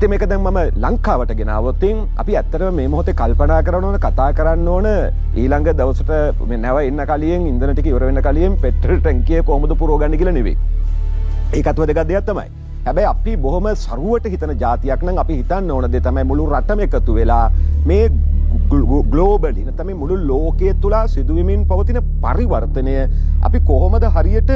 ඉතින් මේක දැන් මම ලංකාවට ගෙනාවොත් අපි ඇත්තටම මේ මොහොතේ කල්පනා කරන ඕන කතා කරන්න ඕන ඊළඟ දවසට මේ නැව එන්න කලින් ඉන්ධන ටික ඉවර වෙන්න කලින් පෙට්‍රල් ටැංකිය කොහොමද පුරවගන්නේ කියලා නෙවෙයි. ඒකත් වැදගත් දෙයක් තමයි. හැබැයි අපි බොහොම සරුවට හිතන જાතියක් නම් අපි හිතන්න ඕන දේ තමයි මුළු රටම එකතු වෙලා මේ ග්ලෝබලි නැත්නම් මේ මුළු ලෝකයේ තුල සිදුවෙමින් පවතින පරිවර්තනය අපි කොහොමද හරියට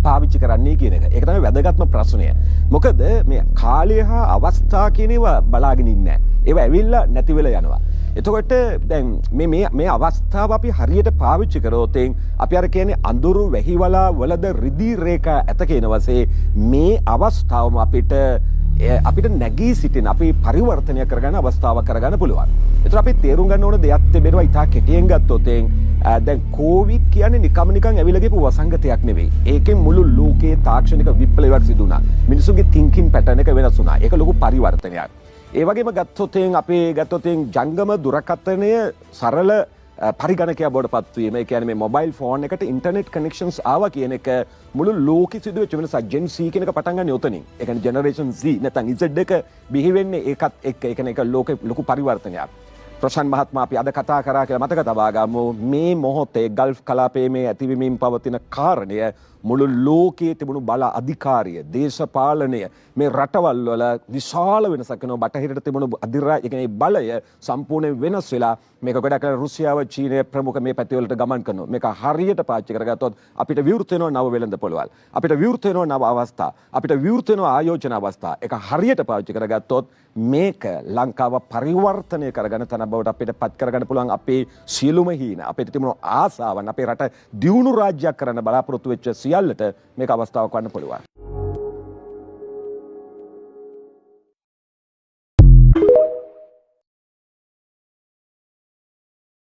පාවිච්චි කරන්නේ කියන එක. ඒක තමයි වැදගත්ම ප්‍රශ්නය. මොකද මේ කාලය හා අවස්ථා කියන ඒවා බලාගෙන ඉන්නේ නැහැ. ඒවා ඇවිල්ලා නැති වෙලා යනවා. එතකොට දැන් මේ අවස්ථාව අපි හරියට පාවිච්චි කරොත් අපි අර කියන්නේ අඳුරු වැහිවලා වලද රිදී රේඛා ඇත කියන වශයෙන් මේ අවස්ථාවම අපිට නැගී සිටින අපි පරිවර්තනය කරගන්න අවස්ථාවක් කරගන්න පුළුවන්. ඒතර අපි තේරුම් ගන්න ඕන දෙයක් තිබෙනවා ඉතා කෙටියෙන් ගත්තොත් දැන් කොවිඩ් කියන්නේ නිකන් ඇවිල්ලා ගිහපු වසංගතයක් නෙවෙයි. ඒකෙන් මුළු ලෝකයේ තාක්ෂණික විප්ලවයක් සිදු වුණා. මිනිසුන්ගේ thinking pattern එක වෙනස් වුණා. ඒක ලොකු පරිවර්තනයක්. ඒ වගේම ගත්තොත් ජංගම දුරකථනය සරල පරිගණකයක් බවට පත්වීම. ඒ කියන්නේ මේ මොබයිල් ෆෝන් එකට ඉන්ටර්නෙට් කනෙක්ෂන්ස් ආවා කියන එක මුළු ලෝකෙ සිදුවෙච්ච වෙනසක්. Gen Z කියන එක පටන් ගන්න උතනින්. ඒ කියන්නේ ජෙනරේෂන් Z නැත්නම් Z එක බිහි වෙන්නේ ඒකත් එක්ක. ඒ කියන්නේ ඒක ලොකු පරිවර්තනයක්. ප්‍රශාන්ත් මහත්මයා අපි අද කතා කරා කියලා මතක තබා ගමු. මේ මොහොතේ ගල්ෆ් කලාපයේ මේ ඇතිවීමින් පවතින කාරණය මුළු ලෝකයේ තිබුණු බල අධිකාරිය, දේශපාලනය මේ රටවල් වල විශාල වෙනසක් වෙනවා. බටහිරට තිබුණු ඒ කියන්නේ බලය සම්පූර්ණයෙන් වෙනස් වෙලා මේක ගොඩක් රුසියාව, චීනය ප්‍රමුඛ මේ පැතිවලට ගමන් කරනවා. මේක හරියට පාවිච්චි කරගත්තොත් අපිට විවෘත වෙනවා නව වෙළඳ පොළවල්. අපිට විවෘත වෙනවා නව අවස්ථා. අපිට විවෘත වෙනවා ආයෝජන අවස්ථා. ඒක හරියට පාවිච්චි කරගත්තොත් මේක ලංකාව පරිවර්තනය කරගන්න තන බවට අපිට පත් කරගන්න පුළුවන්. අපේ සියලුම හීන, අපිට තිබුණු ආසාවන්, අපේ රට දියුණු රාජ්‍යයක් කරන්න බලාපොරොත්තු වෙච්ච සියල්ලට මේක අවස්ථාවක් වන්න පුළුවන්.